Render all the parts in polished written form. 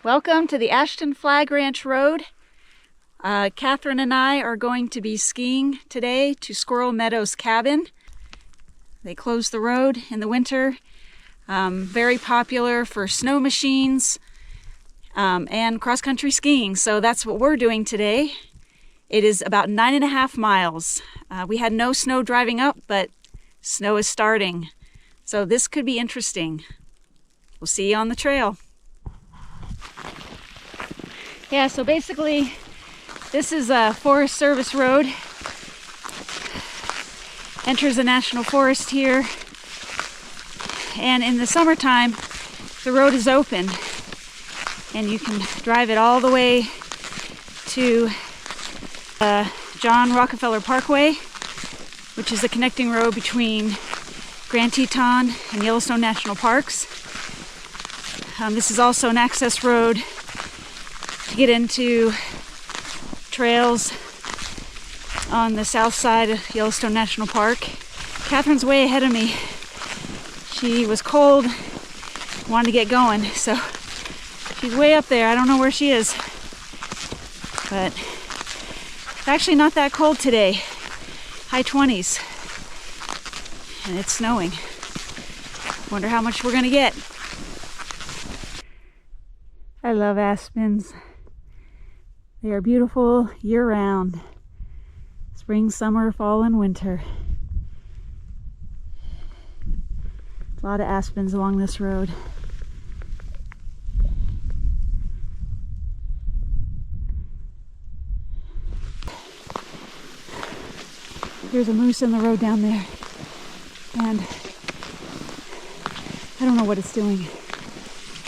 Welcome to the Ashton Flag Ranch Road. Catherine and I are going to be skiing today to Squirrel Meadows cabin. They close the road in the winter. Very popular for snow machines and cross-country skiing. So that's what we're doing today. It is about 9.5 miles. We had no snow driving up, but snow is starting. So this could be interesting. We'll see you on the trail. Yeah, so basically this is a Forest Service road. Enters a national forest here. And in the summertime, the road is open. And you can drive it all the way to John Rockefeller Parkway, which is the connecting road between Grand Teton and Yellowstone National Parks. This is also an access road to get into trails on the south side of Yellowstone National Park. Catherine's way ahead of me. She was cold, wanted to get going, so she's way up there. I don't know where she is, but it's actually not that cold today. High 20s, and it's snowing. Wonder how much we're gonna get. I love aspens. They are beautiful year-round. Spring, summer, fall, and winter. A lot of aspens along this road. There's a moose in the road down there, and I don't know what it's doing.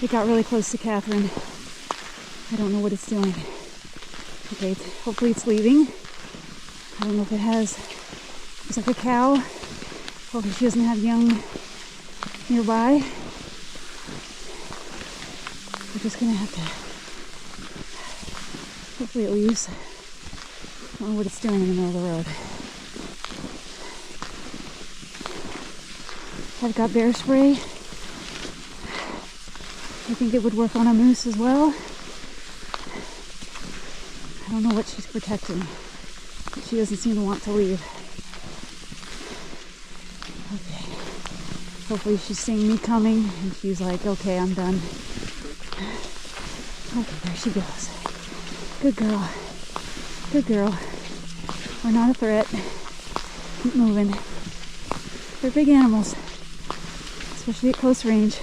It got really close to Catherine. I don't know what it's doing. Okay, hopefully it's leaving. I don't know if it has. It's like a cow. Hopefully she doesn't have young nearby. We're just gonna have to. Hopefully it leaves. I don't know what it's doing in the middle of the road. I've got bear spray. I think it would work on a moose as well. I don't know what she's protecting. She doesn't seem to want to leave. Okay. Hopefully she's seeing me coming and she's like, okay, I'm done. Okay, there she goes. Good girl. Good girl. We're not a threat. Keep moving. They're big animals, especially at close range.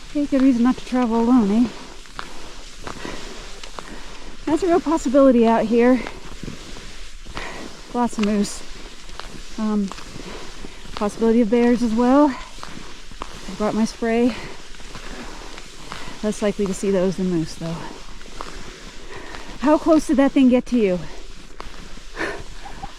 Okay, good reason not to travel alone, eh? That's a real possibility out here. Lots of moose. Possibility of bears as well. I brought my spray. Less likely to see those than moose, though. How close did that thing get to you?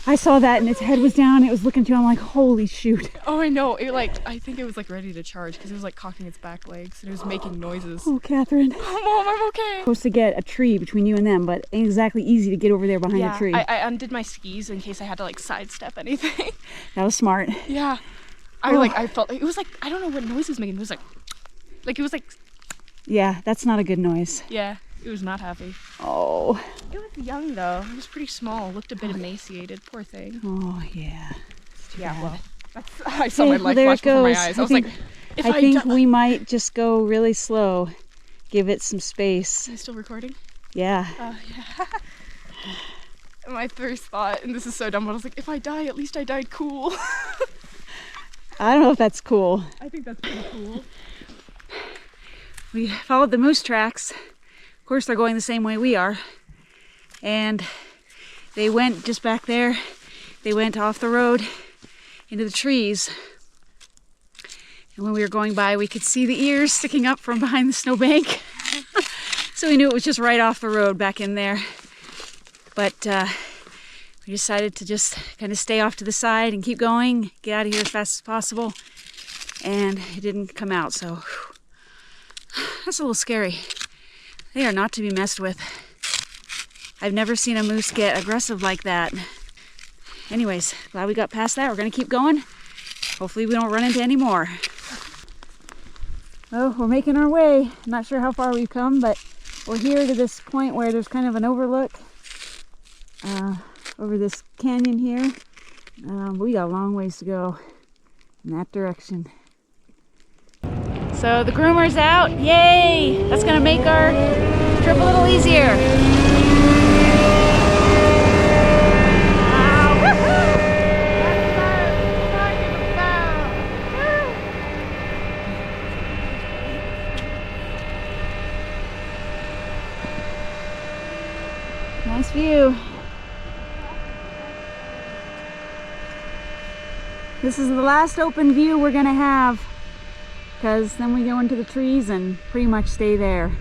I saw that and its head was down. It was looking to you. I'm like, holy shoot. Oh, I know. I think it was like ready to charge because it was like cocking its back legs and it was making noises. Oh, Catherine. Oh, Mom, I'm okay. Supposed to get a tree between you and them, but ain't exactly easy to get over there behind a tree. I undid my skis in case I had to like sidestep anything. That was smart. Yeah. I felt it was like, I don't know what noise it was making. It was like. Yeah, that's not a good noise. Yeah. It was not happy. Oh. It was young though. It was pretty small. Looked a bit emaciated. Poor thing. Oh, yeah. Yeah, well, I saw my life there flash it goes. before my eyes. I was like, I think we might just go really slow. Give it some space. Are you still recording? Yeah. Yeah. My first thought, and this is so dumb, but I was like, if I die, at least I died cool. I don't know if that's cool. I think that's pretty cool. We followed the moose tracks. Of course, they're going the same way we are. And they went just back there. They went off the road into the trees. And when we were going by, we could see the ears sticking up from behind the snowbank. So we knew it was just right off the road back in there. But we decided to just kind of stay off to the side and keep going, get out of here as fast as possible. And it didn't come out, so whew. That's a little scary. They are not to be messed with. I've never seen a moose get aggressive like that. Anyways, glad we got past that. We're gonna keep going. Hopefully we don't run into any more. Oh, we're making our way. Not sure how far we've come, but we're here to this point where there's kind of an overlook over this canyon here. We got a long ways to go in that direction. So the groomer's out. Yay! That's gonna make our trip a little easier. Nice view. This is the last open view we're gonna have, because then we go into the trees and pretty much stay there.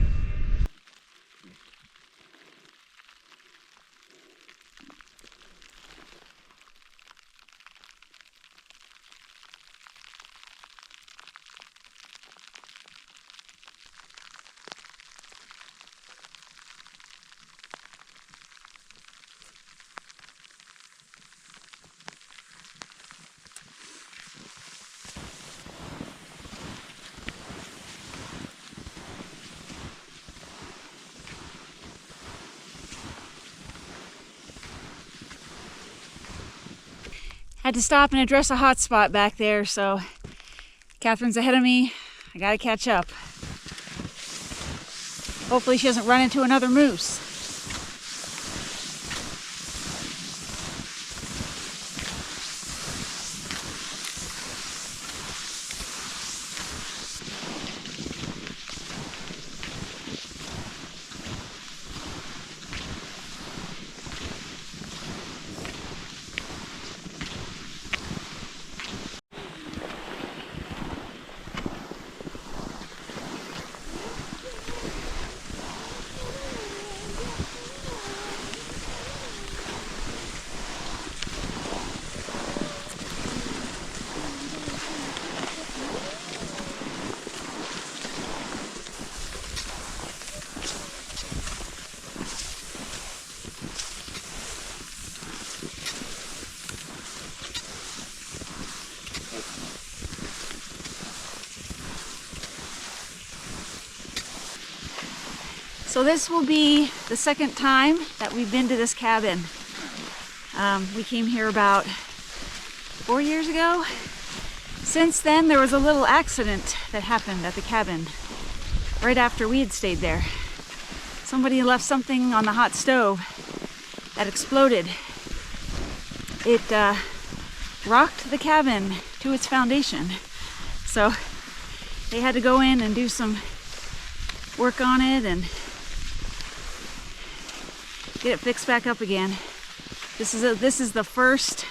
Had to stop and address a hot spot back there, so Catherine's ahead of me. I gotta catch up. Hopefully she doesn't run into another moose. So this will be the second time that we've been to this cabin. We came here about 4 years ago. Since then, there was a little accident that happened at the cabin right after we had stayed there. Somebody left something on the hot stove that exploded. It rocked the cabin to its foundation. So they had to go in and do some work on it and get it fixed back up again. This is the first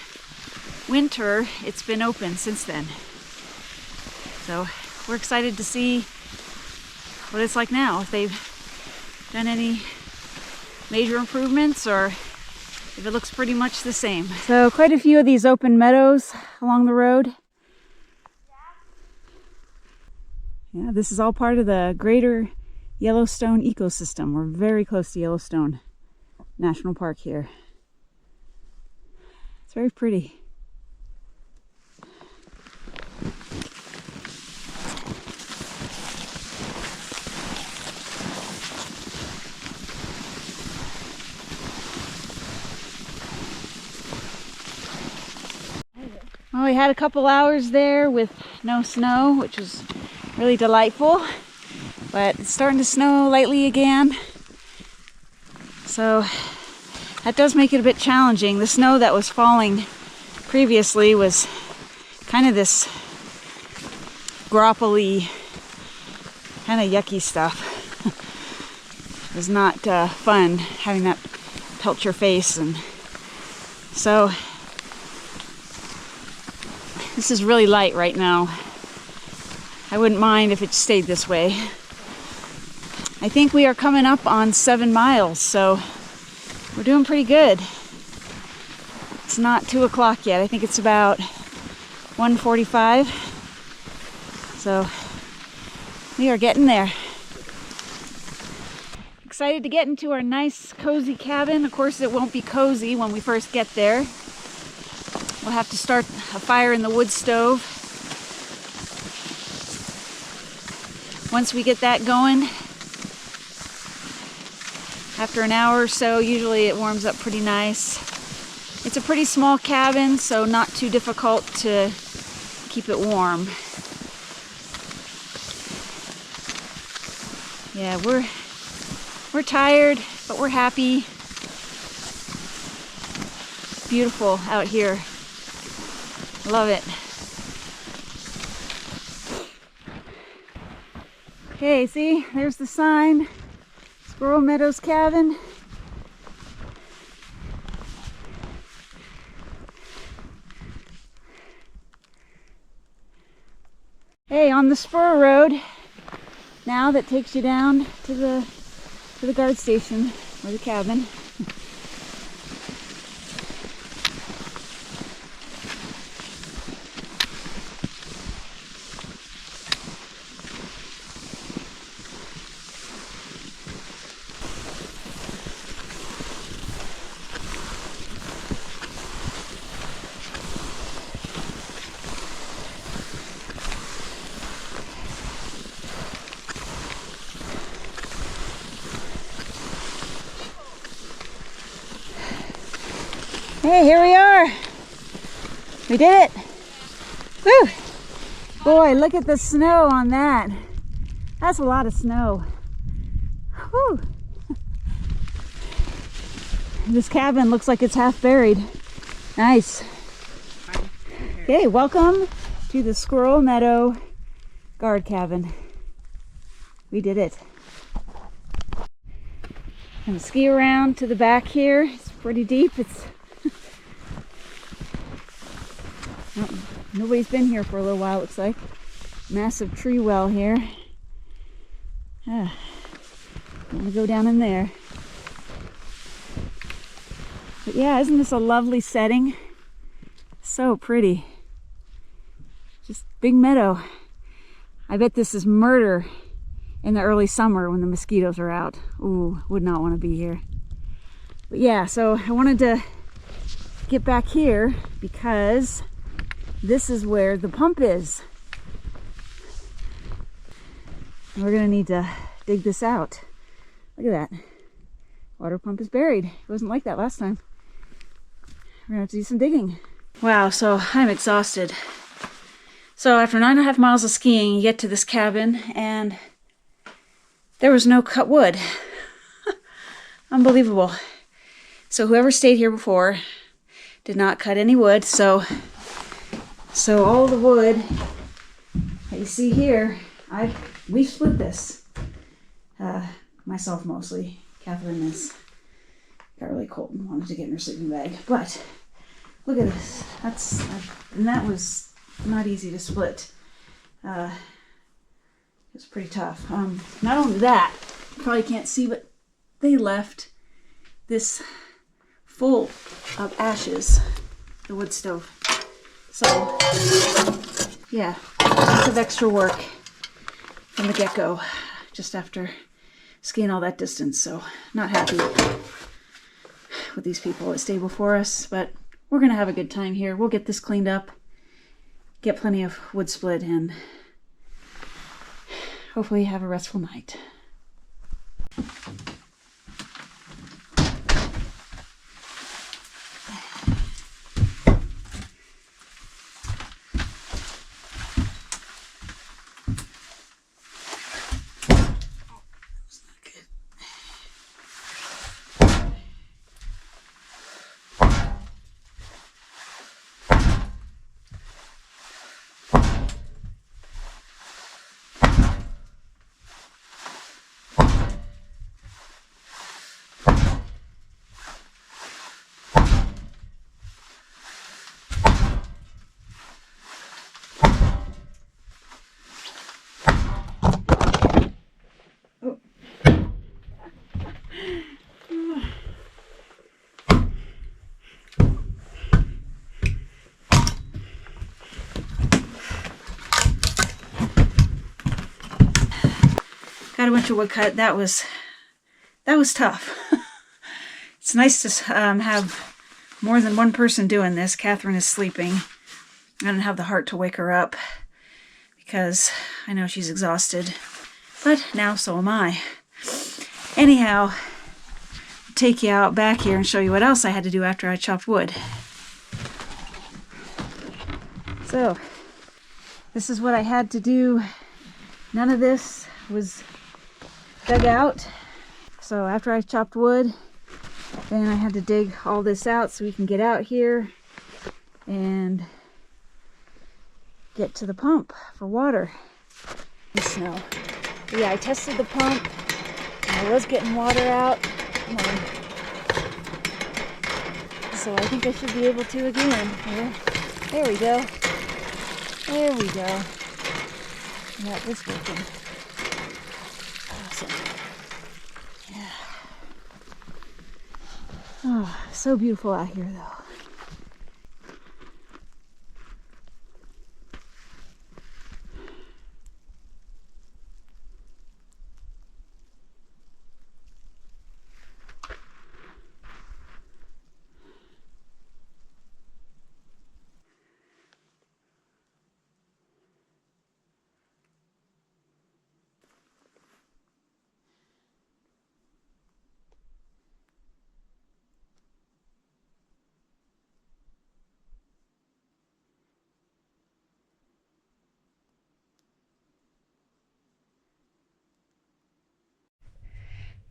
winter it's been open since then. So we're excited to see what it's like now, if they've done any major improvements or if it looks pretty much the same. So quite a few of these open meadows along the road. Yeah, this is all part of the greater Yellowstone ecosystem. We're very close to Yellowstone National Park here. It's very pretty. Well, we had a couple hours there with no snow, which was really delightful, but it's starting to snow lightly again. So that does make it a bit challenging. The snow that was falling previously was kind of this grapply, kind of yucky stuff. It was not fun having that pelt your face, and so this is really light right now. I wouldn't mind if it stayed this way. I think we are coming up on 7 miles, so we're doing pretty good. It's not 2 o'clock yet. I think it's about 1:45. So we are getting there. Excited to get into our nice cozy cabin. Of course, it won't be cozy when we first get there. We'll have to start a fire in the wood stove. once we get that going, after an hour or so, usually it warms up pretty nice. It's a pretty small cabin, so not too difficult to keep it warm. Yeah, we're tired, but we're happy. Beautiful out here. Love it. Okay, see, there's the sign. Squirrel Meadows cabin. Hey, on the spur road now that takes you down to the guard station or the cabin. Hey, here we are. We did it. Woo! Boy, look at the snow on that. That's a lot of snow. Woo! This cabin looks like it's half buried. Nice. Okay, welcome to the Squirrel Meadow guard cabin. We did it. Gonna ski around to the back here. It's pretty deep. Nobody's been here for a little while, looks like. Massive tree well here. I'm gonna go down in there. But yeah, isn't this a lovely setting? So pretty. Just big meadow. I bet this is murder in the early summer when the mosquitoes are out. Ooh, would not want to be here. But yeah, so I wanted to get back here because this is where the pump is. And we're gonna need to dig this out. Look at that. Water pump is buried. It wasn't like that last time. We're gonna have to do some digging. Wow, so I'm exhausted. So after 9.5 miles of skiing, you get to this cabin and there was no cut wood. Unbelievable. So whoever stayed here before did not cut any wood, so all the wood that you see here, we split this. Myself mostly. Catherine got really cold and wanted to get in her sleeping bag. But look at this. And that was not easy to split. It was pretty tough. Not only that, you probably can't see, but they left this full of ashes, the wood stove. So, yeah, lots of extra work from the get-go, just after skiing all that distance. So, not happy with these people that stay before us, but we're going to have a good time here. We'll get this cleaned up, get plenty of wood split, and hopefully have a restful night. Got a bunch of wood cut. That was tough. It's nice to have more than one person doing this. Catherine is sleeping. I don't have the heart to wake her up because I know she's exhausted. But now so am I. Anyhow, I'll take you out back here and show you what else I had to do after I chopped wood. So, this is what I had to do. None of this was dug out. So after I chopped wood, then I had to dig all this out so we can get out here and get to the pump for water and snow. But yeah, I tested the pump and I was getting water out. So I think I should be able to again here. There we go. There we go. Yeah, it's working. Awesome. Yeah. Oh, so beautiful out here though.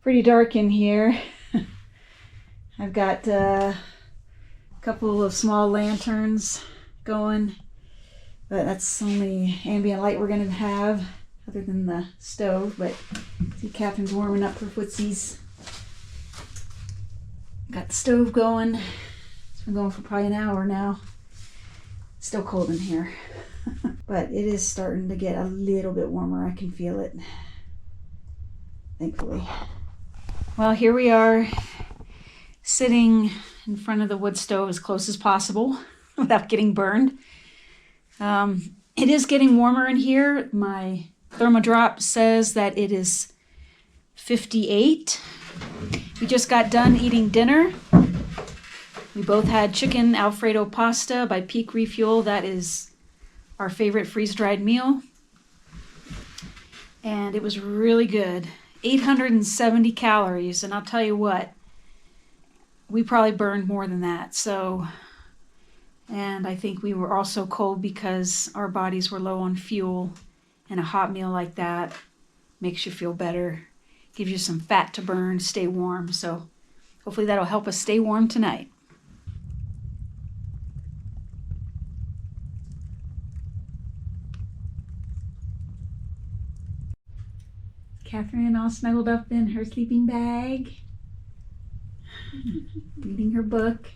Pretty dark in here. I've got a couple of small lanterns going, but that's only ambient light we're gonna have other than the stove. But see, Catherine's warming up her footsies. Got the stove going. It's been going for probably an hour now. Still cold in here, but it is starting to get a little bit warmer. I can feel it, thankfully. Well, here we are, sitting in front of the wood stove as close as possible without getting burned. It is getting warmer in here. My thermodrop says that it is 58. We just got done eating dinner. We both had chicken Alfredo pasta by Peak Refuel. That is our favorite freeze-dried meal. And it was really good. 870 calories, and I'll tell you what, we probably burned more than that. So, and I think we were also cold because our bodies were low on fuel, and a hot meal like that makes you feel better, gives you some fat to burn, stay warm. So hopefully that'll help us stay warm tonight. Catherine all snuggled up in her sleeping bag, reading her book.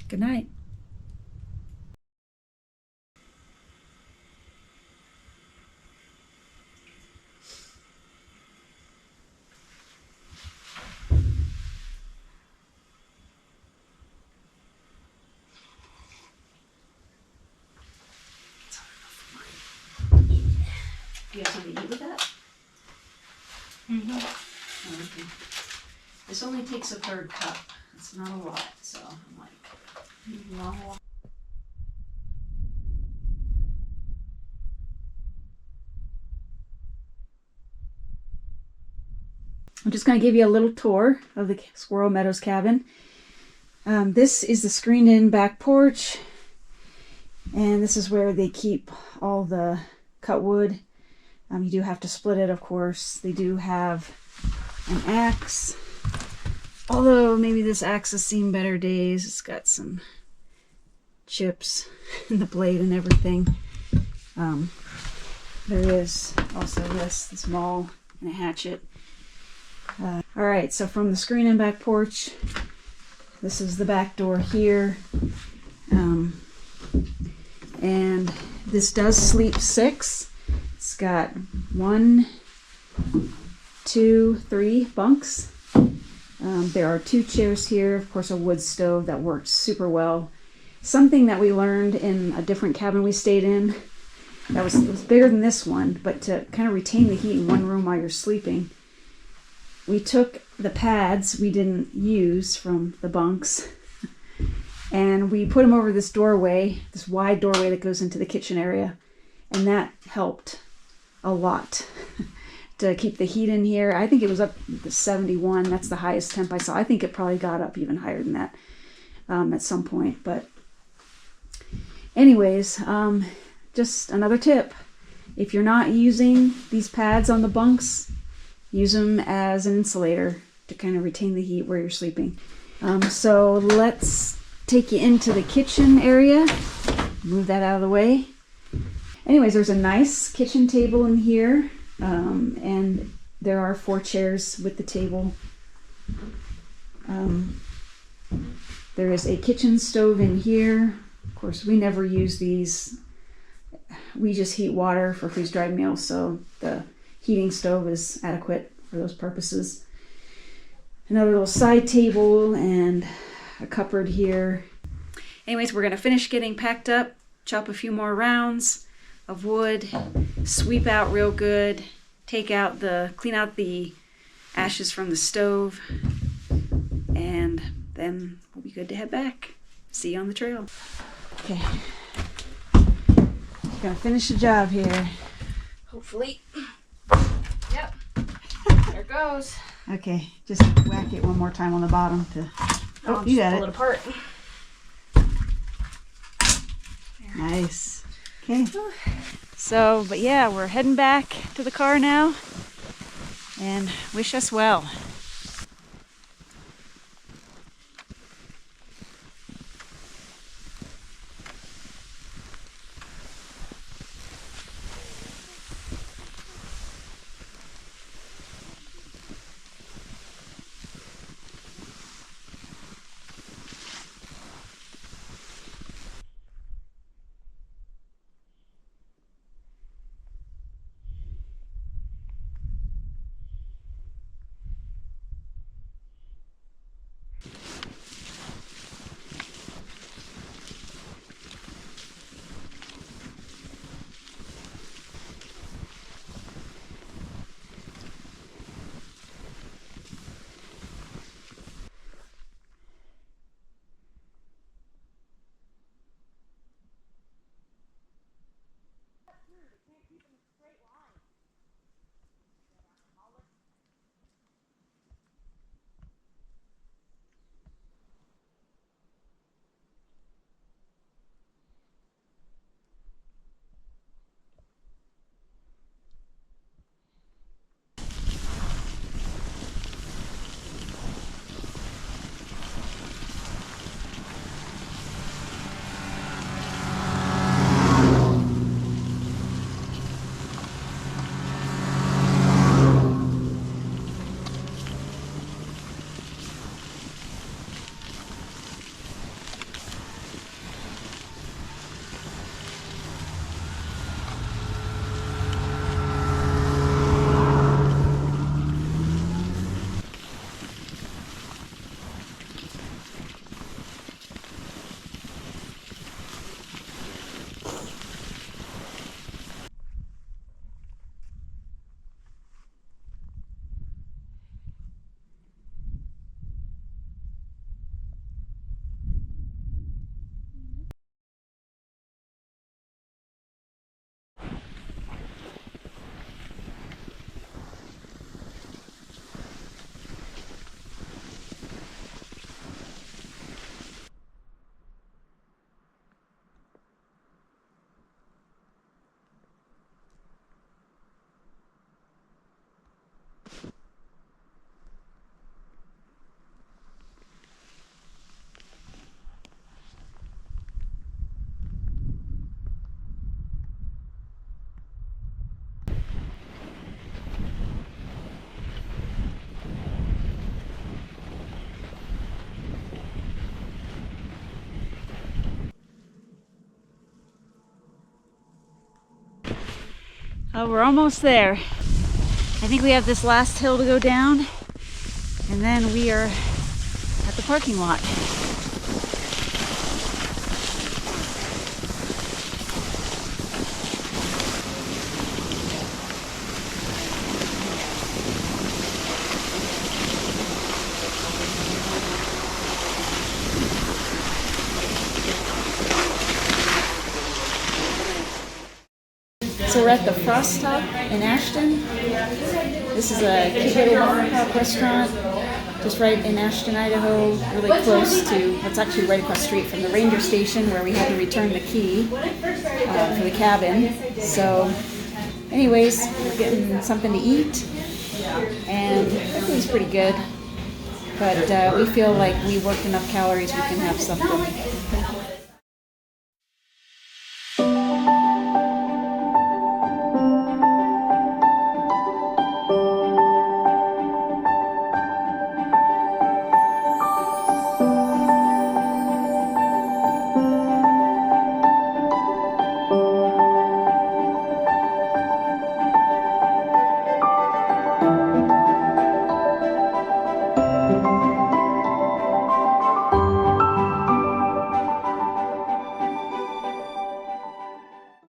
Good night. Do you have something to eat with that? Mm-hmm. Oh, okay. This only takes a third cup. It's not a lot, so I'm like, long walk. I'm just going to give you a little tour of the Squirrel Meadows cabin. This is the screened-in back porch, and this is where they keep all the cut wood. You do have to split it, of course. They do have an axe, although maybe this axe has seen better days. It's got some chips in the blade and everything. There is also this maul and a hatchet. Alright, so from the screen and back porch, this is the back door here. And this does sleep 6. It's got 1, 2, 3 bunks. There are 2 chairs here, of course a wood stove that works super well. Something that we learned in a different cabin we stayed in, it was bigger than this one, but to kind of retain the heat in one room while you're sleeping, we took the pads we didn't use from the bunks and we put them over this doorway, this wide doorway that goes into the kitchen area. and that helped a lot to keep the heat in here. I think it was up to 71. That's the highest temp I saw. I think it probably got up even higher than that at some point. But anyways, just another tip. If you're not using these pads on the bunks, use them as an insulator to kind of retain the heat where you're sleeping. So let's take you into the kitchen area. Move that out of the way. Anyways, there's a nice kitchen table in here, and there are 4 chairs with the table. There is a kitchen stove in here. Of course, we never use these. We just heat water for freeze-dried meals, so the heating stove is adequate for those purposes. Another little side table and a cupboard here. Anyways, we're going to finish getting packed up, chop a few more rounds of wood, sweep out real good, clean out the ashes from the stove, and then we'll be good to head back. See you on the trail. Okay. Gonna finish the job here. Hopefully. Yep. There it goes. Okay, just whack it one more time on the bottom to. Oh, you got it. Pull it apart. Nice. Okay. So, but yeah, we're heading back to the car now, and wish us well. Oh, we're almost there. I think we have this last hill to go down, and then we are at the parking lot. So we're at the Frost Top in Ashton. This is a cute little mom and pop restaurant just right in Ashton, Idaho, really close to, it's actually right across the street from the ranger station where we had to return the key for the cabin. So anyways, we're getting something to eat, and the food's pretty good. But we feel like we worked enough calories, we can have something